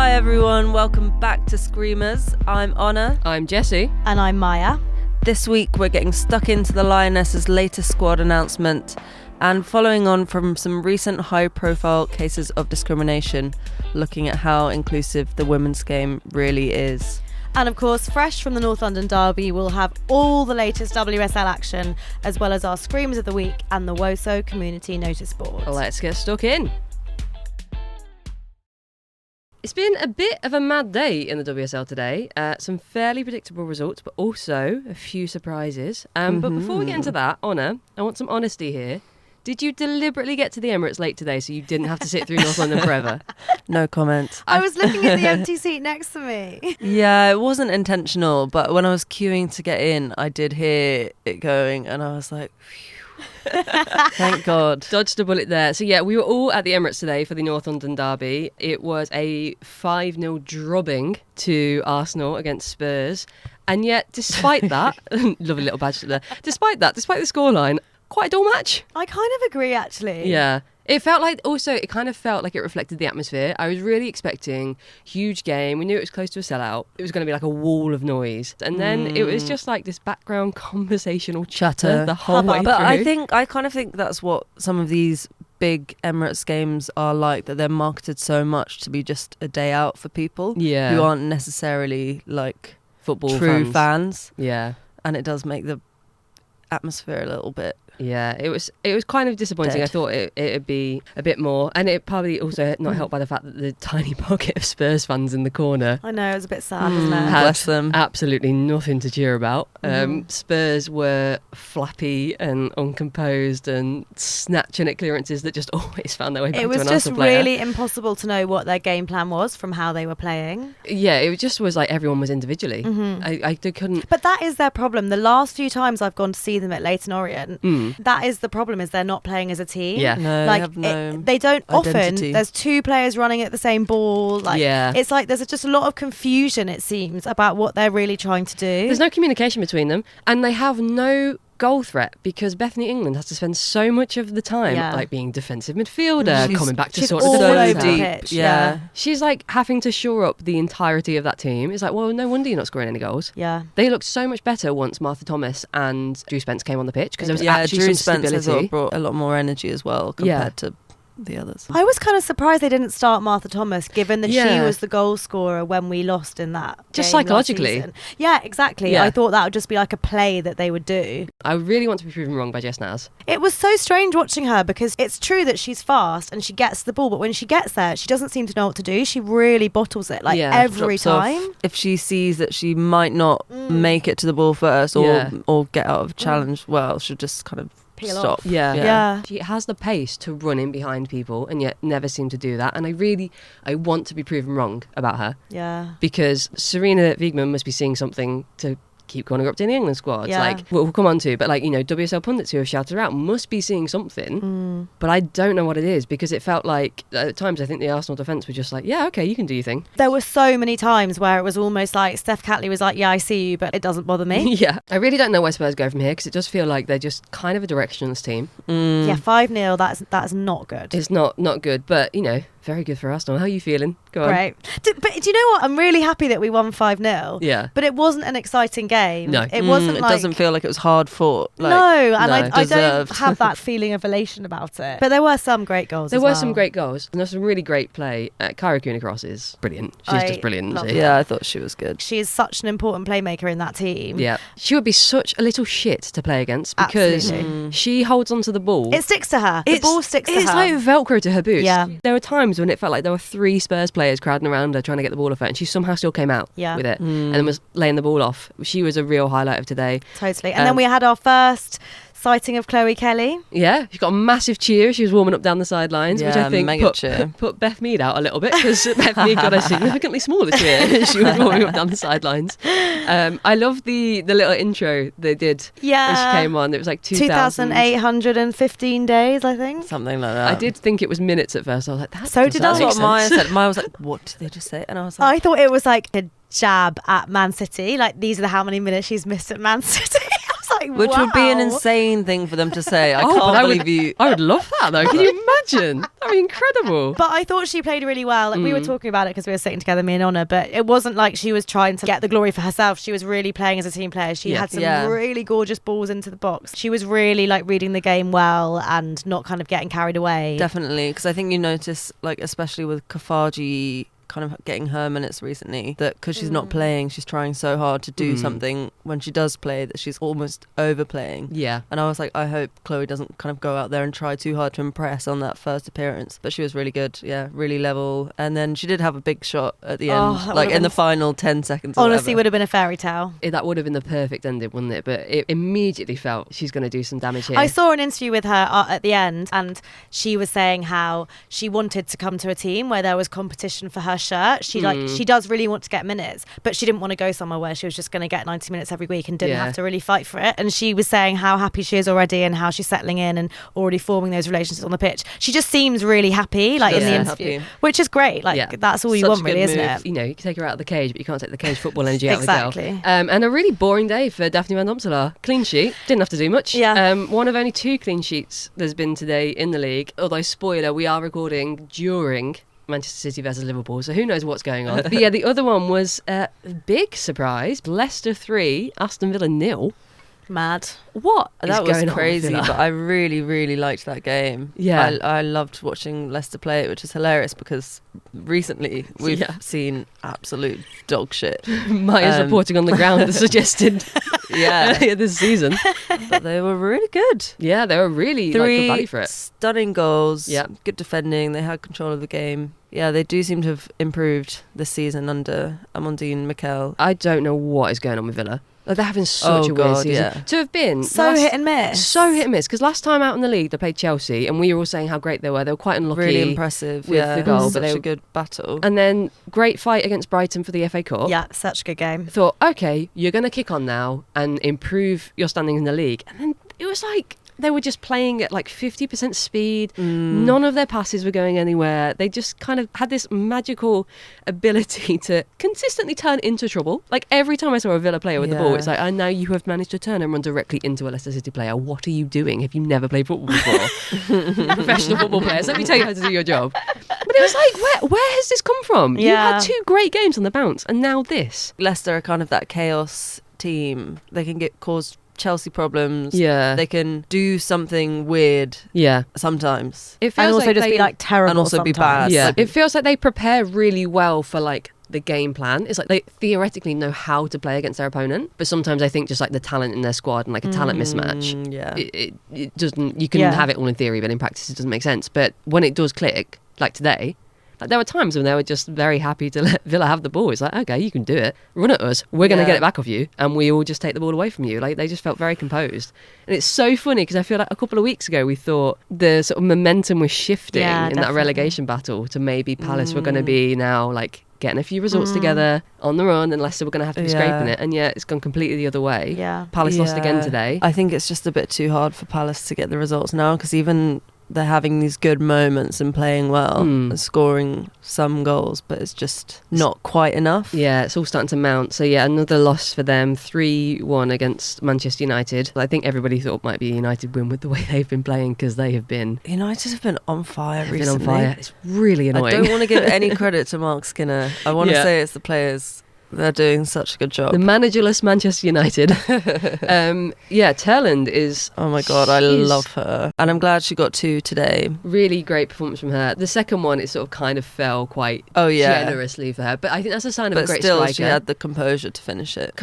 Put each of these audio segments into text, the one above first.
Hi everyone, welcome back to Screamers. I'm Honor. I'm Jessie. And I'm Maya. This week we're getting stuck into the Lionesses' latest squad announcement and following on from some recent high-profile cases of discrimination, looking at how inclusive the women's game really is. And of course, fresh from the North London derby, we'll have all the latest WSL action, as well as our Screamers of the Week and the Woso Community Noticeboard. Let's get stuck in. It's been a bit of a mad day in the WSL today. Some fairly predictable results, but also a few surprises. But before we get into that, Honor, I want some honesty here. Did you deliberately get to the Emirates late today so you didn't have to sit through North London forever? No comment. I was looking at the empty seat next to me. Yeah, it wasn't intentional, but when I was queuing to get in, I did hear it going and I was like, phew. Thank God. Dodged a bullet there. So yeah, we were all at the Emirates today for the North London derby. It was a 5-0 drubbing to Arsenal against Spurs. And yet, despite that, lovely little badge there. Despite the scoreline, quite a dull match. I kind of agree, actually. Yeah. It kind of felt like it reflected the atmosphere. I was really expecting huge game. We knew it was close to a sellout. It was going to be like a wall of noise. And then it was just like this background conversational chatter the whole way But through. I kind of think that's what some of these big Emirates games are like, that they're marketed so much to be just a day out for people who aren't necessarily like football true fans. Yeah. And it does make the atmosphere a little bit. Yeah, it was kind of disappointing. Dead. I thought it'd be a bit more, and it probably also not helped by the fact that the tiny pocket of Spurs fans in the corner I know, it was a bit sad, wasn't it? had Bless them. absolutely nothing to cheer about. Spurs were flappy and uncomposed and snatching at clearances that just always found their way back to an Arsenal player. It was just really impossible to know what their game plan was from how they were playing. Yeah, it just was like everyone was individually. I couldn't. But that is their problem. The last few times I've gone to see them at Leyton Orient, that is the problem, is they're not playing as a team. Yeah. No, like they have no they don't identity. often. There's two players running at the same ball. Like, Yeah. it's like there's just a lot of confusion, it seems, about what they're really trying to do. There's no communication between them, and they have no goal threat because Bethany England has to spend so much of the time like being defensive midfielder, coming back to sort of all the over defense the out. pitch. Yeah. She's like having to shore up the entirety of that team. It's like, well, no wonder you're not scoring any goals. Yeah. They looked so much better once Martha Thomas and Drew Spence came on the pitch because there was actually Drew some Spence stability. brought a lot more energy as well compared to the others. I was kind of surprised they didn't start Martha Thomas, given that she Yeah. was the goal scorer when we lost in that Just game last psychologically. season. Yeah, exactly. Yeah. I thought that would just be like a play that they would do. I really want to be proven wrong by Jess Naz. It was so strange watching her, because it's true that she's fast and she gets the ball, but when she gets there, she doesn't seem to know what to do. She really bottles it, every Drops off. time. If she sees that she might not make it to the ball first or get out of a challenge, well, she'll just kind of Peel stop. off. Yeah. She has the pace to run in behind people and yet never seem to do that. And I want to be proven wrong about her. Yeah. Because Serena Wiegman must be seeing something to keep calling her up to the England squad. Yeah. Like, we'll come on to, but like, you know, WSL pundits who have shouted her out must be seeing something, but I don't know what it is, because it felt like at times I think the Arsenal defence were just like, yeah, okay, you can do your thing. There were so many times where it was almost like Steph Catley was like, yeah, I see you, but it doesn't bother me. Yeah, I really don't know where Spurs go from here, because it does feel like they're just kind of a directionless team. Yeah, 5-0, that's not good. It's not good, but you know, very good for Arsenal. How are you feeling? Go on. Great. But do you know what? I'm really happy that we won 5-0. Yeah. But it wasn't an exciting game. No. It wasn't It like... doesn't feel like it was hard fought. Like, no, and I don't deserved. have that feeling of elation about it. But there were some great goals. There as were well. some great goals, and there's some really great play. Kyra Cooney-Cross is brilliant. She's just brilliant. love Isn't she? her. Yeah, I thought she was good. She is such an important playmaker in that team. Yeah, she would be such a little shit to play against, because Absolutely. she holds onto the ball. It sticks to her. The ball sticks to her. It's like Velcro to her boots. Yeah. There were times when it felt like there were 3 Spurs players crowding around her trying to get the ball off her, and she somehow still came out with it and then was laying the ball off. She was a real highlight of today. Totally. And then we had our first sighting of Chloe Kelly. Yeah, she got a massive cheer. She was warming up down the sidelines, which Yeah, I think mega cheer. put Beth Mead out a little bit, because Beth Mead got a significantly smaller cheer. She was warming up down the sidelines. I love the little intro they did when she came on. It was like 2,815 days, I think. Something like that. I did think it was minutes at first. I was like, that So did I. That's doesn't what make Maya sense. said. Maya was like, what did they just say? And I was like, I thought it was like a jab at Man City. Like, these are how many minutes she's missed at Man City. I was like, which would be an wow. insane thing for them to say. I Oh, but can't believe you. I would love that though. Can you imagine? That incredible. But I thought she played really well. Like, we were talking about it because we were sitting together, me and Honor, but it wasn't like she was trying to get the glory for herself. She was really playing as a team player. She had some really gorgeous balls into the box. She was really like reading the game well and not kind of getting carried away. Definitely, because I think you notice, like, especially with Kafaji kind of getting her minutes recently, that because she's not playing, she's trying so hard to do something when she does play that she's almost overplaying. Yeah. And I was like, I hope Chloe doesn't kind of go out there and try too hard to impress on that first appearance. But she was really good, really level. And then she did have a big shot at the end, like in the final 10 seconds. Honestly, would have been a fairy tale. That would have been the perfect ending, wouldn't it? But it immediately felt she's going to do some damage here. I saw an interview with her at the end, and she was saying how she wanted to come to a team where there was competition for her shirt. She does really want to get minutes, but she didn't want to go somewhere where she was just going to get 90 minutes every week and didn't have to really fight for it. And she was saying how happy she is already and how she's settling in and already forming those relationships on the pitch. She just seems really happy, like in the interview, which is great. Like that's all you want, really, isn't it? You know, you can take her out of the cage, but you can't take the cage football energy out of the girl. And a really boring day for Daphne Van Domselaar. Clean sheet, didn't have to do much. One of only 2 clean sheets there's been today in the league. Although, spoiler, we are recording during Manchester City versus Liverpool, so who knows what's going on. But yeah, the other one was a big surprise. Leicester 3, Aston Villa 0. Mad. What that was going crazy, on, but I really, really liked that game. I loved watching Leicester play it, which is hilarious because recently we've seen absolute dog shit. Maya's reporting on the ground has suggested earlier this season. But they were really good. Yeah, they were really 3 good value for it. Stunning goals, good defending, they had control of the game. Yeah, they do seem to have improved this season under Amandine Mikel. I don't know what is going on with Villa. Like, they're having such a weird season. To have been so hit and miss. So hit and miss. Because last time out in the league, they played Chelsea, and we were all saying how great they were. They were quite unlucky. Really impressive. With the goal. Such a good battle. And then great fight against Brighton for the FA Cup. Yeah, such a good game. Thought, okay, you're going to kick on now and improve your standing in the league. And then it was like they were just playing at like 50% speed. None of their passes were going anywhere. They just kind of had this magical ability to consistently turn into trouble. Like, every time I saw a Villa player with the ball, it's like, I know you have managed to turn and run directly into a Leicester City player. What are you doing? Have you never played football before? Professional football players, let me tell you how to do your job. But it was like, where has this come from? You had 2 great games on the bounce, and now this. Leicester are kind of that chaos team. They can cause Chelsea problems. They can do something weird. Sometimes. It feels and also like just be like terrible. And also sometimes. be bad. Yeah. It feels like they prepare really well for like the game plan. It's like they theoretically know how to play against their opponent, but sometimes I think just like the talent in their squad and like a talent mismatch. It doesn't. You can have it all in theory, but in practice it doesn't make sense. But when it does click, like today. Like, there were times when they were just very happy to let Villa have the ball. It's like, okay, you can do it. Run at us. We're going to get it back off you. And we all just take the ball away from you. Like, they just felt very composed. And it's so funny because I feel like a couple of weeks ago we thought the sort of momentum was shifting in that relegation battle to maybe Palace were going to be now like getting a few results together on the run, and Leicester were going to have to be scraping it. And it's gone completely the other way. Palace lost again today. I think it's just a bit too hard for Palace to get the results now, because even they're having these good moments and playing well and scoring some goals, but it's just not quite enough. Yeah, it's all starting to mount. So another loss for them, 3-1 against Manchester United. I think everybody thought might be a United win with the way they've been playing, because they have been... United have been on fire recently. Been on fire. It's really annoying. I don't want to give any credit to Mark Skinner. I want to say it's the players. They're doing such a good job. The managerless Manchester United. Terland is... Oh my God, I love her. And I'm glad she got 2 today. Really great performance from her. The second one, it sort of kind of fell quite generously for her. But I think that's a sign of a great striker. But still, she had the composure to finish it.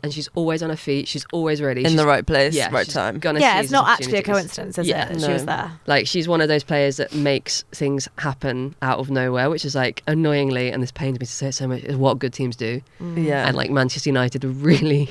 And she's always on her feet. She's always ready. In the right place, right time. It's not actually a coincidence, is it? No. She was there. Like, she's one of those players that makes things happen out of nowhere, which is like, annoyingly, and this pains me to say it so much, is what good teams do. And like Manchester United are really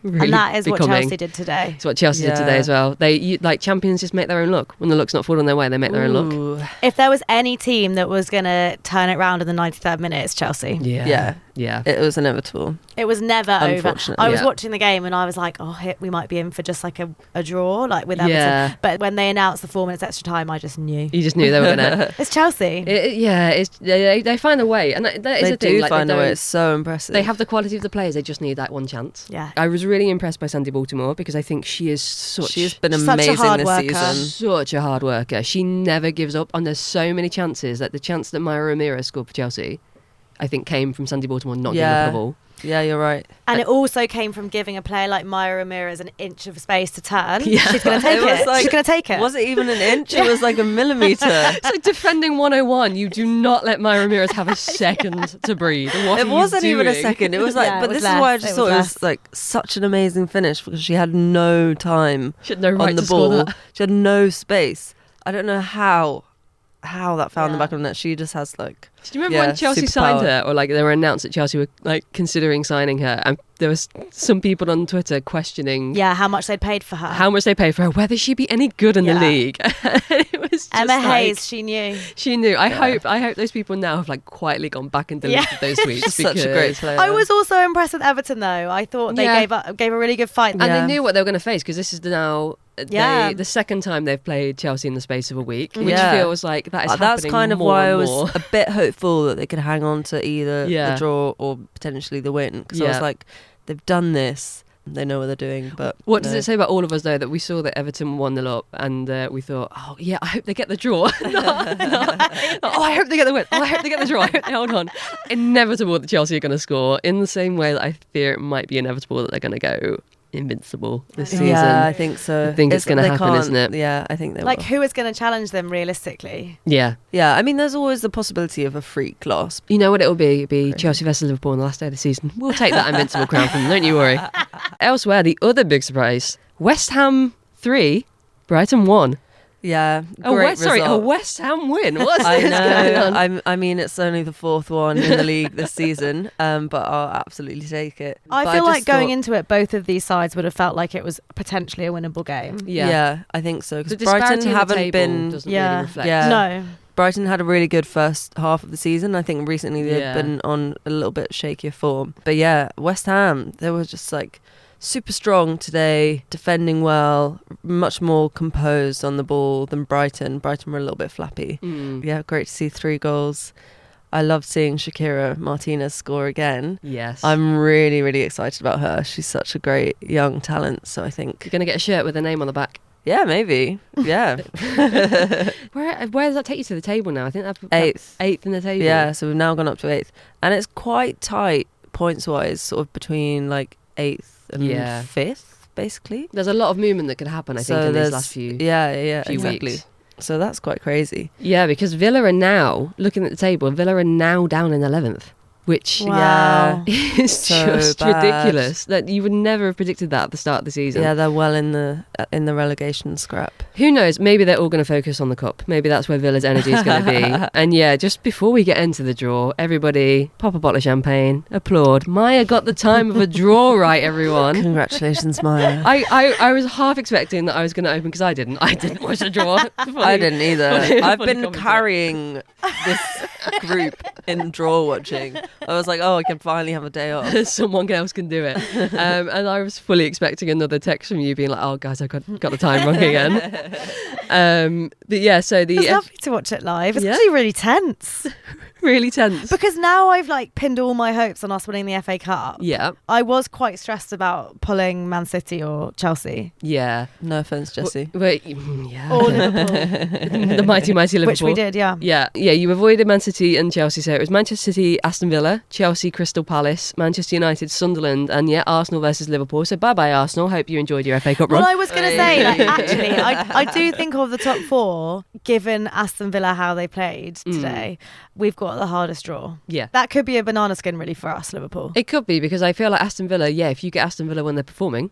and that is what Chelsea did today. It's what Chelsea did today as well. Like, champions just make their own luck. When the luck's not falling their way, they make their own luck. If there was any team that was going to turn it around in the 93rd minute, it's Chelsea. Yeah. Yeah. It was inevitable. It was never over. Unfortunately, I was yeah. watching the game and I was like, oh, we might be in for just like a draw, like with Everton. Yeah. But when they announced the 4 minutes extra time, I just knew. You just knew they were going to. It's Chelsea. They find a way. And that is They the thing. do Like, find they a way. don't- It's so impressive. They have the quality of the players. They just need that one chance. Yeah. I was really impressed by Sandy Baltimore because I think she is She's been Such a amazing hard this worker. season. such a hard worker. She never gives up, and there's so many chances. Like the chance that Myra Ramirez scored for Chelsea, I think came from Sandy Baltimore not giving up the ball. Yeah, you're right. And it also came from giving a player like Myra Ramirez an inch of space to turn. Yeah. She's going to take It was it. like- She's going to take it. Was it even an inch? It was like a millimetre. It's like defending 101. You do not let Myra Ramirez have a second to breathe. What It are wasn't you even a doing? second. It was like, Yeah, it but was this is why I less. just It thought was it less. was like such an amazing finish because she had no time She had no right on the to score ball. that. She had no space. I don't know how that found the Yeah. back of the net. She just has like. Do you remember when Chelsea signed superpower. her, or like they were announced that Chelsea were like considering signing her, and there was some people on Twitter questioning Yeah, how much they'd paid for her. how much they paid for her, whether she'd be any good in the Yeah. league. It was just Emma like, Hayes, she knew. she knew. I Yeah. hope those people now have like quietly gone back and deleted Yeah. those tweets. She's such a great because- player. I was also impressed with Everton though. I thought they Yeah. gave a really good fight. And Yeah. they knew what they were going to face because this is now Yeah. the second time they've played Chelsea in the space of a week, which Yeah. feels like that is happening That's kind of more why I and was more. a bit hopeful that they could hang on to either Yeah. the draw or potentially the win. Because I was Yeah. like, they've done this. They know what they're doing. But What does no. it say about all of us though that we saw that Everton 1-0 up and we thought, oh yeah, I hope they get the draw. No. Oh, I hope they get the win. Oh, I hope they get the draw. Hold on. Inevitable that Chelsea are going to score in the same way that I fear it might be inevitable that they're going to go invincible this season. Yeah, I think so. I think it's gonna they happen, can't- isn't it? Yeah, I think they Like will. who is going to challenge them realistically? Yeah. Yeah, I mean, there's always the possibility of a freak loss. You know what it'll be? It'll be Chelsea versus Liverpool on the last day of the season. We'll take that invincible crown from them, don't you worry. Elsewhere, the other big surprise, West Ham 3, Brighton 1. Yeah, A great result. West Ham win. What's I this going on? know. I mean, it's only the fourth one in the league this season, but I'll absolutely take it. I But feel like just going thought- into it, both of these sides would have felt like it was potentially a winnable game. Yeah. I think so. The Because disparity Brighton in the haven't table been. doesn't Yeah. really reflect. Yeah. No. Brighton had a really good first half of the season. I think recently they've Yeah. been on a little bit shakier form. But yeah, West Ham, they were just like super strong today, defending well, much more composed on the ball than Brighton. Brighton were a little bit flappy. Mm. Yeah, great to see 3 goals. I love seeing Shakira Martinez score again. Yes. I'm really, really excited about her. She's such a great young talent. So I think, You're going to get a shirt with her name on the back. yeah, maybe. Yeah. Where does that take you to the table now? I think that's 8th. 8th in the table. Yeah, so we've now gone up to 8th. And it's quite tight points-wise, sort of between like 8th and Yeah. 5th, basically. There's a lot of movement that could happen, I think, in these there's- last few Yeah, few exactly. weeks. So that's quite crazy. Yeah, because Villa are now, looking at the table, Villa are now down in 11th, which Wow. is So just bad. ridiculous. That you would never have predicted that at the start of the season. Yeah, they're well in the relegation scrap. Who knows? Maybe they're all going to focus on the cup. Maybe that's where Villa's energy is going to be. And yeah, just before we get into the draw, everybody pop a bottle of champagne, applaud. Maya got the time of a draw right, everyone. Congratulations, Maya. I was half expecting that I was going to open because I didn't watch the draw. I didn't either. funny I've been comment. carrying this group in draw watching. I was like, oh, I can finally have a day off. Someone else can do it. And I was fully expecting another text from you being like, oh, guys, I got the time wrong again. But yeah, so It was lovely to watch it live. It's Yeah. actually really tense. really tense. Because now I've like pinned all my hopes on us winning the FA Cup. Yeah, I was quite stressed about pulling Man City or Chelsea. yeah. No offense, Jessie. Yeah. Or Liverpool. The mighty Liverpool. Which we did, yeah. Yeah, you avoided Man City and Chelsea, so it was Manchester City, Aston Villa, Chelsea, Crystal Palace, Manchester United, Sunderland, and yeah, Arsenal versus Liverpool. So bye-bye, Arsenal. Hope you enjoyed your FA Cup run. Well, I was going to say, like, actually, I do think of the top 4, given Aston Villa how they played today, we've got the hardest draw. Yeah. That could be a banana skin really for us, Liverpool. It could be, because I feel like Aston Villa, if you get Aston Villa when they're performing,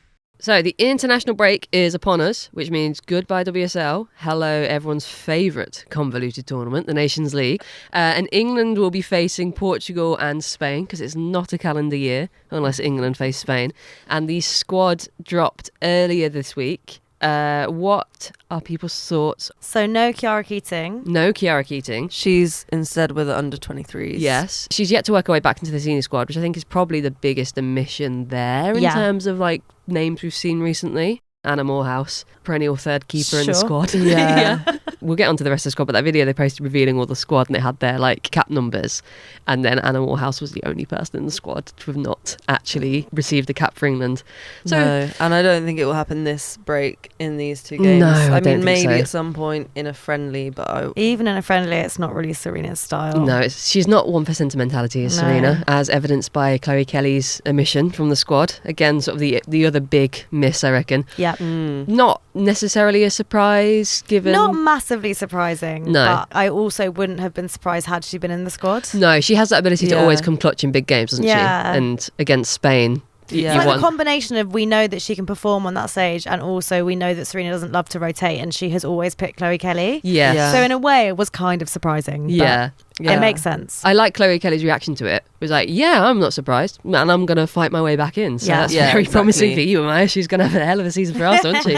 So the international break is upon us, which means goodbye WSL. Hello, everyone's favourite convoluted tournament, the Nations League. And England will be facing Portugal and Spain because it's not a calendar year unless England face Spain. And the squad dropped earlier this week. What are people's thoughts? So no Kiara Keating. No Kiara Keating. She's instead with the under 23s. Yes. She's yet to work her way back into the senior squad, which I think is probably the biggest omission there in terms of like names we've seen recently. Anna Morehouse, perennial third keeper in the squad. Yeah. We'll get onto the rest of the squad, but that video they posted revealing all the squad and it had their like cap numbers, and then Anna Morehouse was the only person in the squad to have not actually received a cap for England. So, no, and I don't think it will happen this break in these two games. No, I don't mean, maybe think so. at some point in a friendly, but Even in a friendly, it's not really Serena's style. No, she's not one for sentimentality as Serena, as evidenced by Chloe Kelly's omission from the squad. Again, sort of the other big miss, I reckon. Yeah. Not necessarily a surprise, given... Not massively surprising. No. But I also wouldn't have been surprised had she been in the squad. No, she has that ability to Yeah. always come clutch in big games, doesn't she? And against Spain... Yeah. It's like a combination of we know that she can perform on that stage, and also we know that Serena doesn't love to rotate, and she has always picked Chloe Kelly. Yes. Yeah. So in a way, it was kind of surprising. Yeah. But it makes sense. I like Chloe Kelly's reaction to it. It was like, yeah, I'm not surprised, and I'm going to fight my way back in. So that's very promising for you, Amaya. She's going to have a hell of a season for us, isn't she?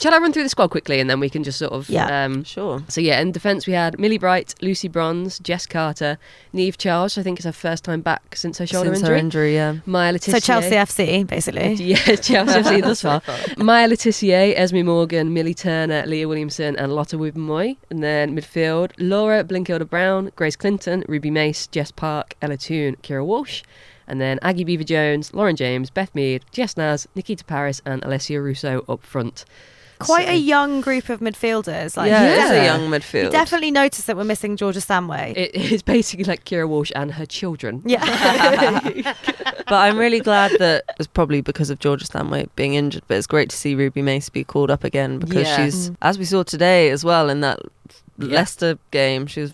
Shall I run through the squad quickly, and then we can just sort of... sure. So yeah, in defence we had Millie Bright, Lucy Bronze, Jess Carter, Niamh Charles, I think it's her first time back since her shoulder Since injury. her injury, yeah. Maya Letitia. So Chelsea FC, basically. Yeah, Chelsea FC thus far. Maya Letitia, Esme Morgan, Millie Turner, Leah Williamson and Lotta Wubben-Moy. And then midfield, Laura Blinkilda-Brown, Grace Clinton, Ruby Mace, Jess Park, Ella Toone, Kira Walsh. And then Aggie Beaver-Jones, Lauren James, Beth Mead, Jess Naz, Nikita Paris and Alessia Russo up front. Quite a young group of midfielders. Like, It's a young midfield. You definitely noticed that we're missing Georgia Stanway. It is basically like Kira Walsh and her children. Yeah. But I'm really glad that it's probably because of Georgia Stanway being injured, but it's great to see Ruby Mace be called up again because she's, as we saw today as well in that Leicester game, she's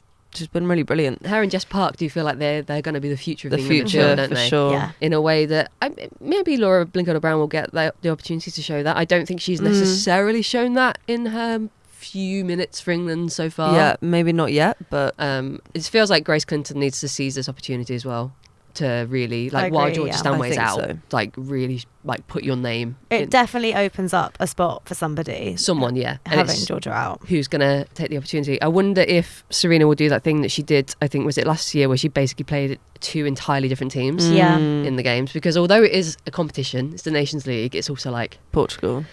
been really brilliant. Her and Jess Park do feel like they're going to be the future of The England future, midfield, don't for they? sure. Yeah. In a way that maybe Laura Blinkilda-Brown will get the opportunity to show that. I don't think she's necessarily shown that in her few minutes for England so far. Yeah, maybe not yet, but it feels like Grace Clinton needs to seize this opportunity as well to really, like, agree, while Georgia yeah. Stanway's I out, think so. like, really, like, put your name It in. definitely opens up a spot for somebody. Someone, yeah. And Having it's Georgia out. who's going to take the opportunity. I wonder if Serena will do that thing that she did, I think, was it last year, where she basically played two entirely different teams Yeah. in the games. Because although it is a competition, it's the Nations League, it's also like... Portugal.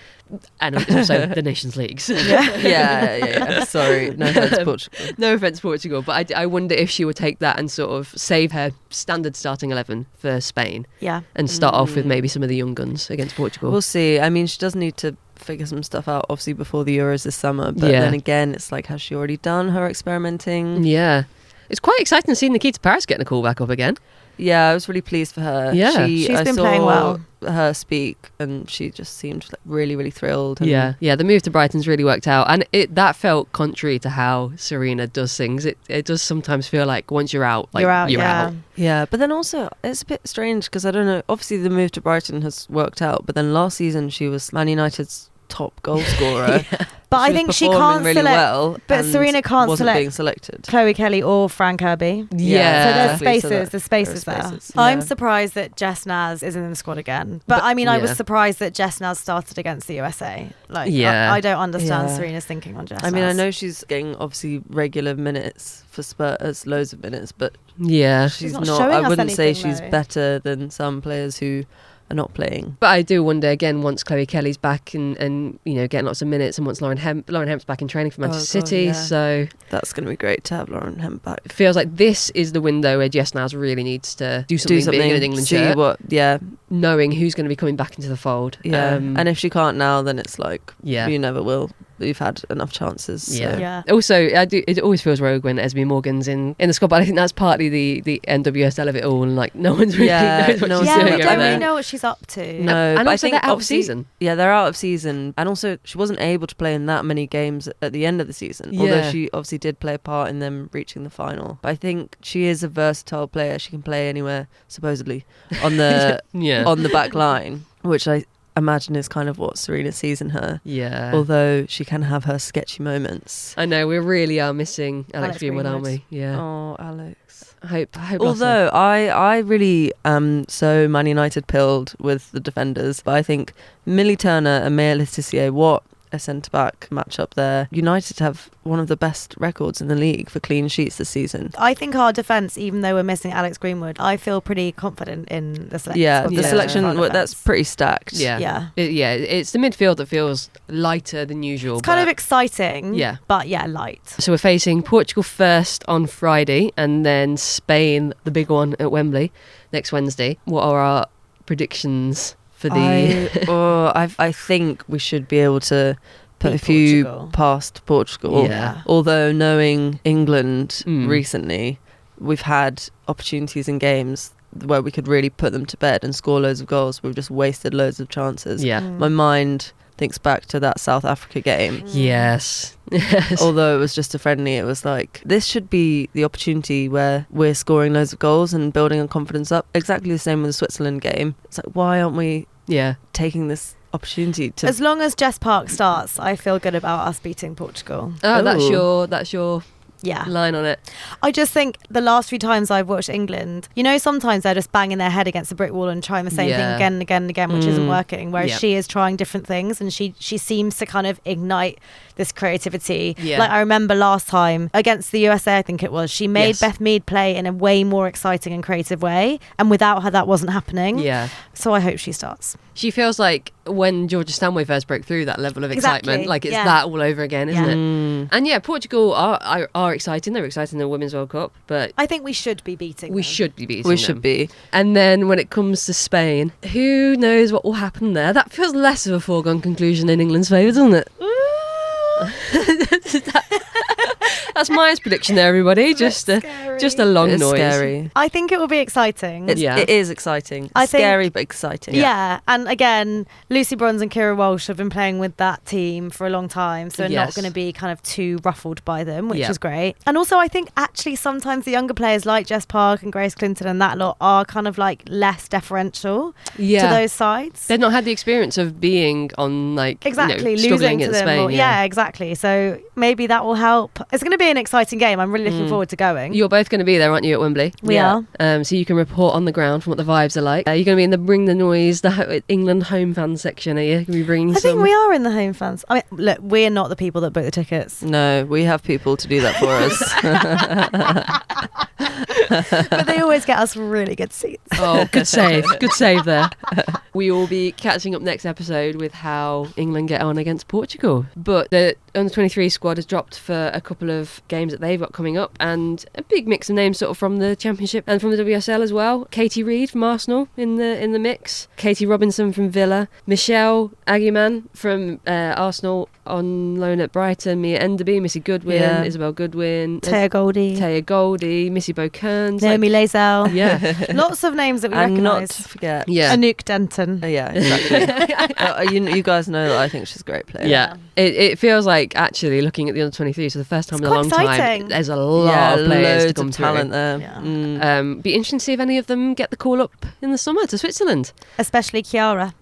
And it's also the Nations Leagues. Yeah. Sorry, no offense to Portugal. No offence, Portugal, but I wonder if she would take that and sort of save her standard starting 11 for Spain Yeah. and start off with maybe some of the young guns against Portugal. We'll see. I mean, she does need to figure some stuff out, obviously, before the Euros this summer. But then again, it's like, has she already done her experimenting? Yeah. It's quite exciting to see Nikita Paris getting a call back up again. Yeah, I was really pleased for her. Yeah. She's I been saw playing well. her speak, and she just seemed like really, really thrilled. And Yeah, the move to Brighton's really worked out, and that felt contrary to how Serena does things. It does sometimes feel like once you're out, like, you're out. Yeah, but then also it's a bit strange because I don't know. Obviously, the move to Brighton has worked out, but then last season she was Man United's top goal scorer. But I think she can't really select. well, But and Serena can't wasn't select being selected. Chloe Kelly or Fran Kirby. Yeah. So there's exactly. spaces. There's spaces there. spaces, I'm yeah. surprised that Jess Naz isn't in the squad again. But I mean, I was surprised that Jess Naz started against the USA. Like, I don't understand Serena's thinking on Jess Naz. I mean, I know she's getting obviously regular minutes for Spurs, loads of minutes, but She's not showing I us wouldn't say anything, she's though. better than some players who are not playing. But I do wonder again, once Chloe Kelly's back and you know, getting lots of minutes, and once Lauren Hemp's back in training for Manchester City, so that's going to be great to have Lauren Hemp back. it feels like this is the window where Jess Naz really needs to do something big in an England see shirt, knowing who's going to be coming back into the fold. And if she can't now, then it's like you never will. You've had enough chances. So. Yeah. Also, it always feels rogue when Esme Morgan's in the squad, but I think that's partly the NWSL of it all, and like no one's really knows what no she's one's doing we over don't there. really know what she's up to. No, and but also I think they're out of obviously- season. Yeah, they're out of season, and also she wasn't able to play in that many games at the end of the season. Although she obviously did play a part in them reaching the final. But I think she is a versatile player. She can play anywhere, supposedly, on the on the back line, which I imagine is kind of what Serena sees in her. Yeah. Although she can have her sketchy moments. I know, we really are missing Alex Greenwood, aren't we? Yeah. Oh, Alex. I hope. Although I really am so Man United pilled with the defenders, but I think Millie Turner and Maya Letitia, what a centre-back match-up there. United have one of the best records in the league for clean sheets this season. I think our defence, even though we're missing Alex Greenwood, I feel pretty confident in the selection. Yeah, the selection, that's pretty stacked. Yeah. It's the midfield that feels lighter than usual. It's kind of exciting, yeah, but light. So we're facing Portugal first on Friday and then Spain, the big one, at Wembley next Wednesday. What are our predictions for the... I think we should be able to put beat a few Portugal. past Portugal. Yeah. Although knowing England recently, we've had opportunities in games where we could really put them to bed and score loads of goals. We've just wasted loads of chances. Yeah. My mind thinks back to that South Africa game. Yes. Although it was just a friendly, it was like, this should be the opportunity where we're scoring loads of goals and building our confidence up. Exactly the same with the Switzerland game. It's like, why aren't we taking this opportunity to... As long as Jess Park starts, I feel good about us beating Portugal. Oh, that's your line on it. I just think the last few times I've watched England, sometimes they're just banging their head against a brick wall and trying the same thing again and again and again, which isn't working, whereas she is trying different things, and she seems to kind of ignite this creativity. Like I remember last time against the USA, I think it was, she made Beth Mead play in a way more exciting and creative way, and without her that wasn't happening. So I hope she starts. She feels like when Georgia Stanway first broke through, that level of excitement, like it's that all over again, isn't it? And Portugal are exciting. They're exciting in the Women's World Cup, but I think we should be beating them. Should be. And then when it comes to Spain, who knows what will happen there? That feels less of a foregone conclusion in England's favour, doesn't it? That's Maya's prediction there, everybody. Just a long noise. Scary. I think it will be exciting. It is exciting. Scary but exciting. Yeah, and again, Lucy Bronze and Kira Walsh have been playing with that team for a long time, so not going to be kind of too ruffled by them, which is great. And also, I think actually sometimes the younger players like Jess Park and Grace Clinton and that lot are kind of like less deferential to those sides. They've not had the experience of being on losing to them. Spain, exactly. So maybe that will help. It's going to be an exciting game. I'm really looking forward to going. You're both going to be there, aren't you, at Wembley? We are. So you can report on the ground from what the vibes are like. You're going to be in the Bring the Noise, the England home fan section, are you? Going to be bringing I think we are in the home fans. I mean, look, we're not the people that book the tickets. No, we have people to do that for us. But they always get us really good seats. Oh, good save. Good save there. We will be catching up next episode with how England get on against Portugal. But the under-23 squad has dropped for a couple of games that they've got coming up, and a big mix of names sort of from the Championship and from the WSL as well. Katie Reid from Arsenal in the mix. Katie Robinson from Villa. Michelle Aguiman from Arsenal on loan at Brighton. Mia Enderby, Missy Goodwin, Isabel Goodwin. Taya Goldie, Missy Bo-Kearns. Naomi Lazel. Yeah. Lots of names that we and recognise. not to forget. Anouk Denton. Exactly. You guys know that I think she's a great player. Yeah. It feels like actually looking at the under 23 for the first time in a long time. There's a lot of players to come of talent there. Yeah. Be interesting to see if any of them get the call up in the summer to Switzerland. Especially Chiara.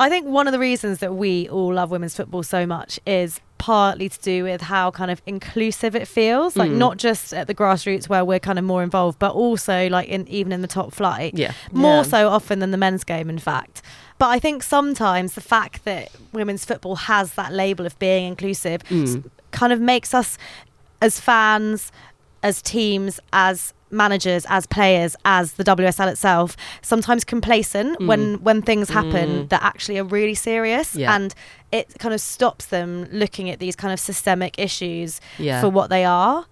I think one of the reasons that we all love women's football so much is partly to do with how kind of inclusive it feels, like not just at the grassroots where we're kind of more involved, but also like even in the top flight, more so often than the men's game, in fact. But I think sometimes the fact that women's football has that label of being inclusive kind of makes us as fans, as teams, as managers, as players, as the WSL itself, sometimes complacent when things happen that actually are really serious, and it kind of stops them looking at these kind of systemic issues for what they are.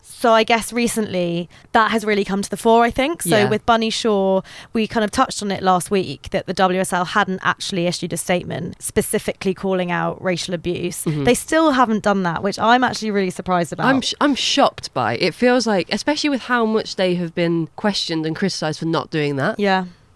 So I guess recently that has really come to the fore, I think. So with Bunny Shaw, we kind of touched on it last week that the WSL hadn't actually issued a statement specifically calling out racial abuse. They still haven't done that, which I'm actually really surprised about. I'm shocked by. It feels like, especially with how much they have been questioned and criticised for not doing that.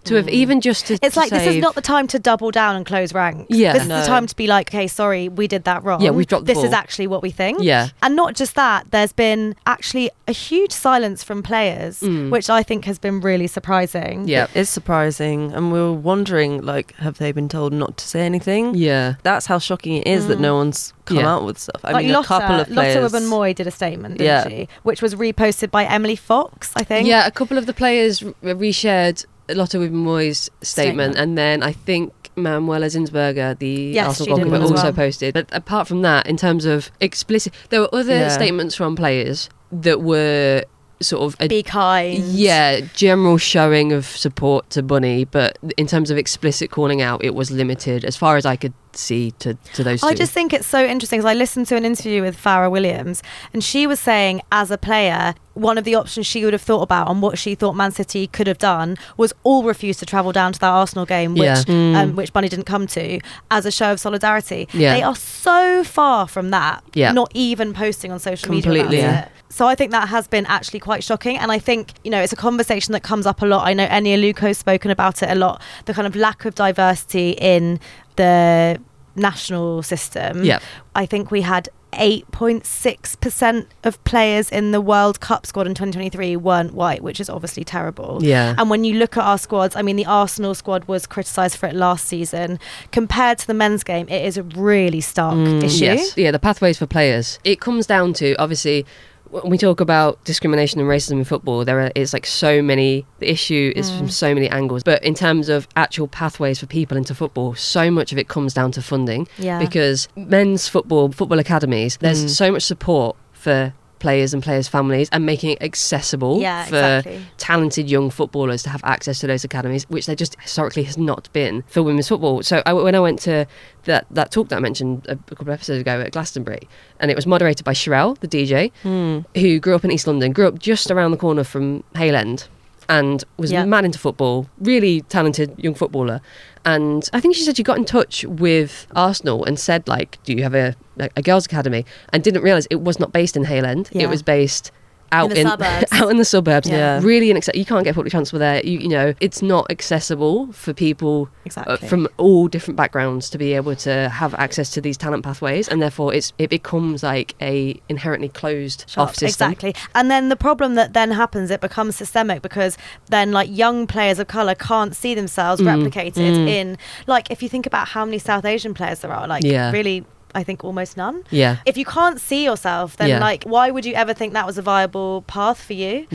to have even just to It's like, say, this is not the time to double down and close ranks. Yeah. This is the time to be like, okay, sorry, we did that wrong. Yeah, we've dropped the This is ball. actually what we think. Yeah. And not just that, there's been actually a huge silence from players, which I think has been really surprising. Yeah. It's surprising, and we were wondering, like, have they been told not to say anything? Yeah. That's how shocking it is that no one's come out with stuff. I mean, a couple of players. Lotte Wubben-Moy did a statement, didn't she? Which was reposted by Emily Fox, I think. Yeah, a couple of the players reshared Lotte Wubben-Moy's statement, and then I think Manuela Zinsberger, the Arsenal goalkeeper, also posted. But apart from that, in terms of explicit, there were other statements from players that were sort of be kind. Yeah, general showing of support to Bunny, but in terms of explicit calling out, it was limited as far as I could see to those two. I just think it's so interesting because I listened to an interview with Farrah Williams, and she was saying, as a player, one of the options she would have thought about and what she thought Man City could have done was all refuse to travel down to that Arsenal game, which Bunny didn't come to, as a show of solidarity. They are so far from that, not even posting on social media about it. So I think that has been actually quite shocking, and I think, you know, it's a conversation that comes up a lot. I know Enya Luko's spoken about it a lot, the kind of lack of diversity in the national system. I think we had 8.6% of players in the World Cup squad in 2023 weren't white, which is obviously terrible. And when you look at our squads, I mean, the Arsenal squad was criticised for it last season. Compared to the men's game, it is a really stark issue. Yeah, the pathways for players. It comes down to, obviously, when we talk about discrimination and racism in football, it's like so many, the issue is from so many angles. But in terms of actual pathways for people into football, so much of it comes down to funding. Because men's football academies, there's so much support for players and players' families and making it accessible for talented young footballers to have access to those academies, which there just historically has not been for women's football. So when I went to that talk that I mentioned a couple of episodes ago at Glastonbury, and it was moderated by Sherelle, the DJ, who grew up in East London, grew up just around the corner from Hale End, and was mad into football, really talented young footballer. And I think she said she got in touch with Arsenal and said, like, do you have a girls' academy? And didn't realise it was not based in Hale End. It was based out in the suburbs. Really inaccessible. You can't get public transport there. You know, it's not accessible for people from all different backgrounds to be able to have access to these talent pathways, and therefore it becomes like a inherently closed off system. And then the problem that then happens, it becomes systemic, because then, like, young players of colour can't see themselves replicated in, like, if you think about how many South Asian players there are, like, really, I think almost none. If you can't see yourself, then like, why would you ever think that was a viable path for you?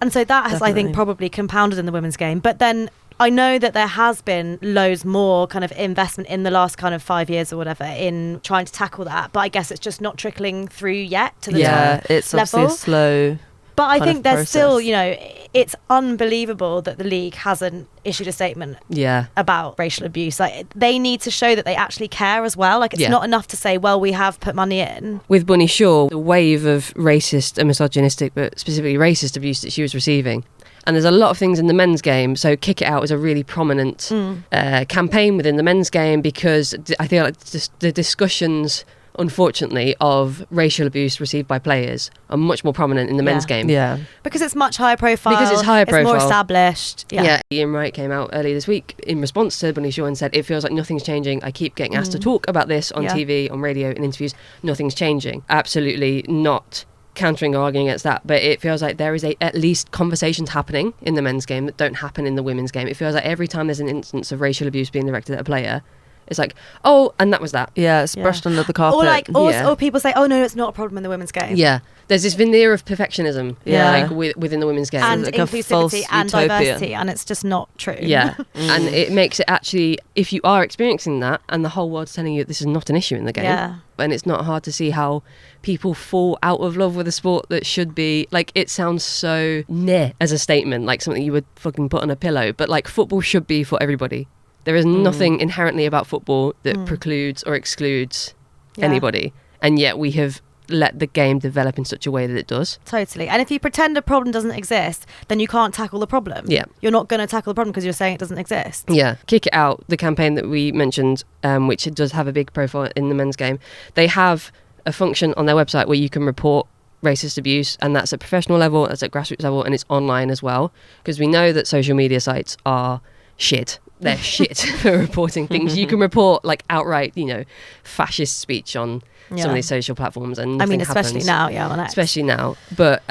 And so that has, I think, probably compounded in the women's game. But then I know that there has been loads more kind of investment in the last kind of 5 years or whatever in trying to tackle that, but I guess it's just not trickling through yet to the top it's level. Obviously a slow. But I think there's still, you know, it's unbelievable that the league hasn't issued a statement about racial abuse. Like, they need to show that they actually care as well. Like, it's not enough to say, well, we have put money in. With Bunny Shaw, the wave of racist and misogynistic, but specifically racist abuse that she was receiving. And there's a lot of things in the men's game. So Kick It Out is a really prominent campaign within the men's game, because I feel like the discussions, unfortunately, of racial abuse received by players are much more prominent in the men's game. Because it's much higher profile. Because it's higher profile. It's more established. Ian Wright came out earlier this week in response to Bunny Shaw and said, it feels like nothing's changing. I keep getting asked to talk about this on TV, on radio, in interviews. Nothing's changing. Absolutely not countering or arguing against that, but it feels like there is at least conversations happening in the men's game that don't happen in the women's game. It feels like every time there's an instance of racial abuse being directed at a player, it's like, oh, and that was that. It's brushed under the carpet. Or like, or people say, oh no, it's not a problem in the women's game. There's this veneer of perfectionism, like within the women's game, and like inclusivity and diversity, and it's just not true. And it makes it actually, if you are experiencing that, and the whole world's telling you this is not an issue in the game, and it's not hard to see how people fall out of love with a sport that should be, like, it sounds so as a statement, like something you would fucking put on a pillow, but like, football should be for everybody. There is nothing inherently about football that precludes or excludes anybody, and yet we have let the game develop in such a way that it does. Totally. And if you pretend a problem doesn't exist, then you can't tackle the problem. You're not going to tackle the problem because you're saying it doesn't exist. Kick It Out, the campaign that we mentioned, which it does have a big profile in the men's game, they have a function on their website where you can report racist abuse, and that's at professional level, that's at grassroots level, and it's online as well, because we know that social media sites are shit. They're shit for reporting things. You can report like outright, fascist speech on some of these social platforms, and nothing especially happens. now, on X. Especially now. But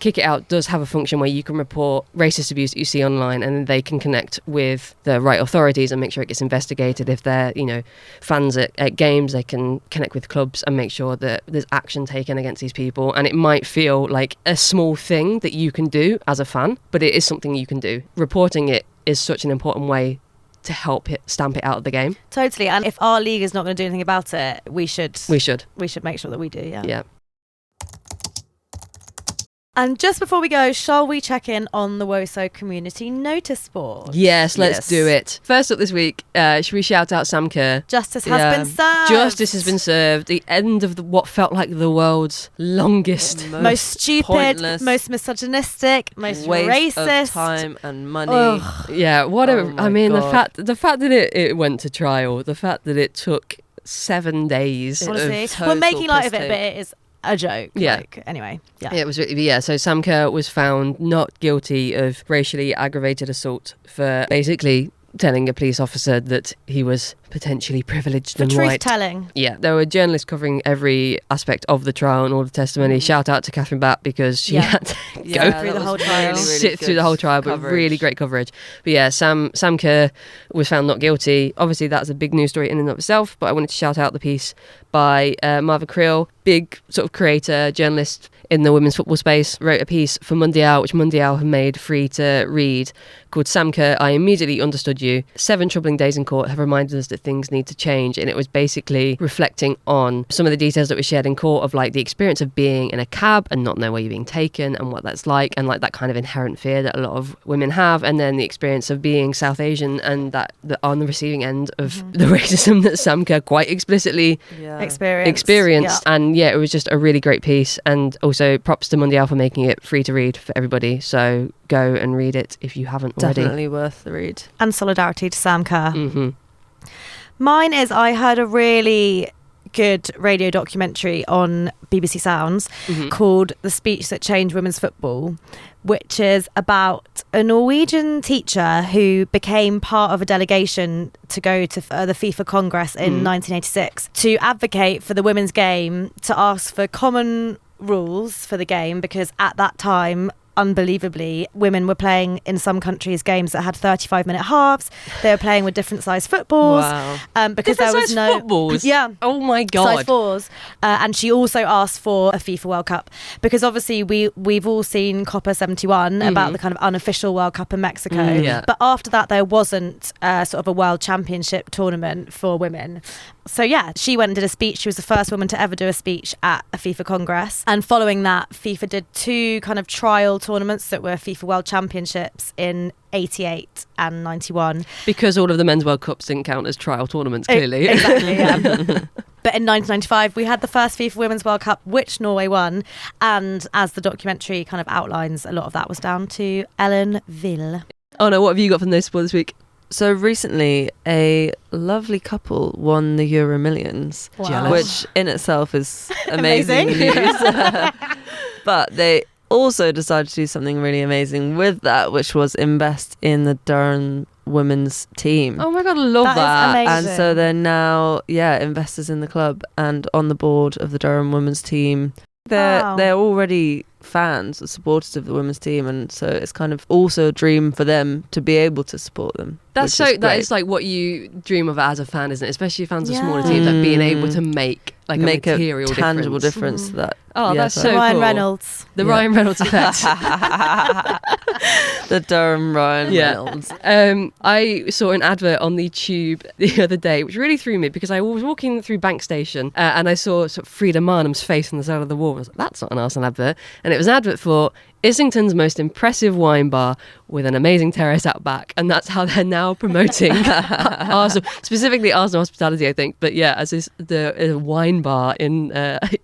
Kick It Out does have a function where you can report racist abuse that you see online, and then they can connect with the right authorities and make sure it gets investigated. If they're, fans at games, they can connect with clubs and make sure that there's action taken against these people. And it might feel like a small thing that you can do as a fan, but it is something you can do. Reporting it is such an important way to help stamp it out of the game. Totally. And if our league is not going to do anything about it, we should make sure that we do. Yeah. And just before we go, shall we check in on the Woso Community Noticeboard? Yes, let's do it. First up this week, should we shout out Sam Kerr? Justice has been served. Justice has been served. The end of what felt like the world's longest, most stupid, pointless, most misogynistic, most waste racist. Of time and money. Ugh. Yeah, Oh my God. the fact that it went to trial, the fact that it took 7 days. Honestly, total we're making light of it, piss but it is a joke. Yeah. Anyway. Yeah. It was. Yeah. So Sam Kerr was found not guilty of racially aggravated assault for basically telling a police officer that he was potentially privileged and white. Truth-telling. Yeah, there were journalists covering every aspect of the trial and all the testimony. Shout out to Catherine Batt, because she had to go through the whole trial. sit through the whole trial, but really great coverage. But yeah, Sam Kerr was found not guilty. Obviously, that's a big news story in and of itself, but I wanted to shout out the piece by Marva Creel, big sort of creator, journalist in the women's football space, wrote a piece for Mondial, which Mondial have made free to read, called Sam Kerr, I Immediately Understood You. 7 troubling days in court have reminded us that things need to change. And it was basically reflecting on some of the details that were shared in court of like the experience of being in a cab and not know where you're being taken and what that's like, and like that kind of inherent fear that a lot of women have, and then the experience of being South Asian and that on the receiving end of the racism that Sam Kerr quite explicitly experienced. Yeah. And yeah, it was just a really great piece. And also props to Mondial for making it free to read for everybody. So go and read it if you haven't already. Definitely worth the read. And solidarity to Sam Kerr. Mm-hmm. Mine is, I heard a really good radio documentary on BBC Sounds called The Speech That Changed Women's Football, which is about a Norwegian teacher who became part of a delegation to go to the FIFA Congress in 1986 to advocate for the women's game, to ask for common rules for the game, because at that time, unbelievably, women were playing in some countries games that had 35-minute halves. They were playing with different size footballs. Wow. Because there was no footballs. Yeah. Oh my God. Size 4s. And she also asked for a FIFA World Cup, because obviously we've all seen Copa 71 about the kind of unofficial World Cup in Mexico. Yeah. But after that, there wasn't sort of a World Championship tournament for women. So yeah, she went and did a speech. She was the first woman to ever do a speech at a FIFA Congress. And following that, FIFA did 2 kind of trial tournaments that were FIFA World Championships in 88 and 91. Because all of the men's World Cups didn't count as trial tournaments, clearly. Exactly, yeah. But in 1995, we had the first FIFA Women's World Cup, which Norway won. And as the documentary kind of outlines, a lot of that was down to Ellen Ville. Oh no, what have you got from this for this week? So recently, a lovely couple won the Euro Millions, Wow. which in itself is amazing Amazing. news. But they also decided to do something really amazing with that, which was invest in the Durham women's team. Oh my God, I love That is that. amazing. And so they're now, investors in the club and on the board of the Durham women's team. Wow. They're already fans or supporters of the women's team, and so it's kind of also a dream for them to be able to support them. That is like what you dream of as a fan, isn't it? Especially fans of smaller teams, like being able to make like a material tangible difference. difference to that. Oh, that's so Ryan cool. Reynolds. The Ryan Reynolds effect. The Durham Ryan Reynolds. I saw an advert on the tube the other day, which really threw me, because I was walking through Bank Station and I saw sort of Frida Marnham's face on the side of the wall. I was like, that's not an Arsenal advert. And it was an advert for Islington's most impressive wine bar with an amazing terrace out back, and that's how they're now promoting Arsenal, specifically Arsenal hospitality, I think. But yeah, as the wine bar in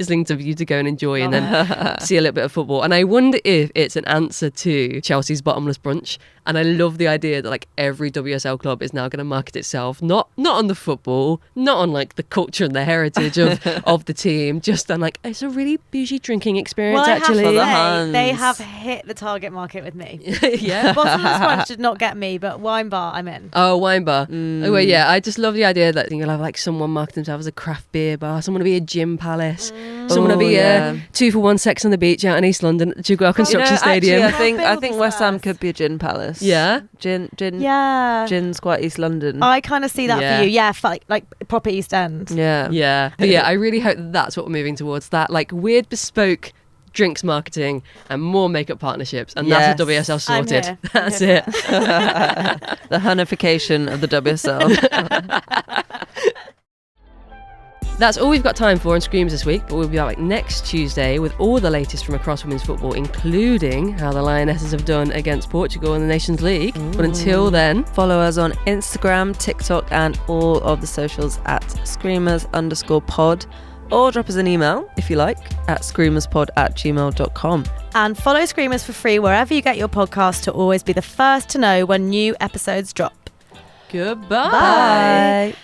Islington for you to go and enjoy, and then see a little bit of football. And I wonder if it's an answer to Chelsea's bottomless brunch. And I love the idea that like every WSL club is now going to market itself not on the football, not on like the culture and the heritage of the team, just on like it's a really bougie drinking experience. Well, actually, For the Huns. they have to hit the target market with me. Yeah. Bottomless brunch did not get me, but wine bar, I'm in. Oh, wine bar. Oh, well, yeah, I just love the idea that you'll have like someone market themselves as a craft beer bar, someone will be a gym palace, someone will be a 2-for-1 Sex on the Beach out in East London at Chugwell Construction Stadium. Actually, I think West Ham could be a gin palace. Yeah? Gin. Yeah. Gin's quite East London. I kind of see that for you. Yeah, like proper East End. Yeah. Yeah. But yeah, I really hope that's what we're moving towards, that like weird bespoke drinks marketing and more makeup partnerships, and that's the WSL sorted. That's it. The Hunnification of the WSL. That's all we've got time for on Screams this week, but we'll be back next Tuesday with all the latest from across women's football, including how the Lionesses have done against Portugal in the Nations League. But until then, follow us on Instagram, TikTok, and all of the socials at screamers_pod, or drop us an email, if you like, at screamerspod@gmail.com. And follow Screamers for free wherever you get your podcast to always be the first to know when new episodes drop. goodbye. Bye.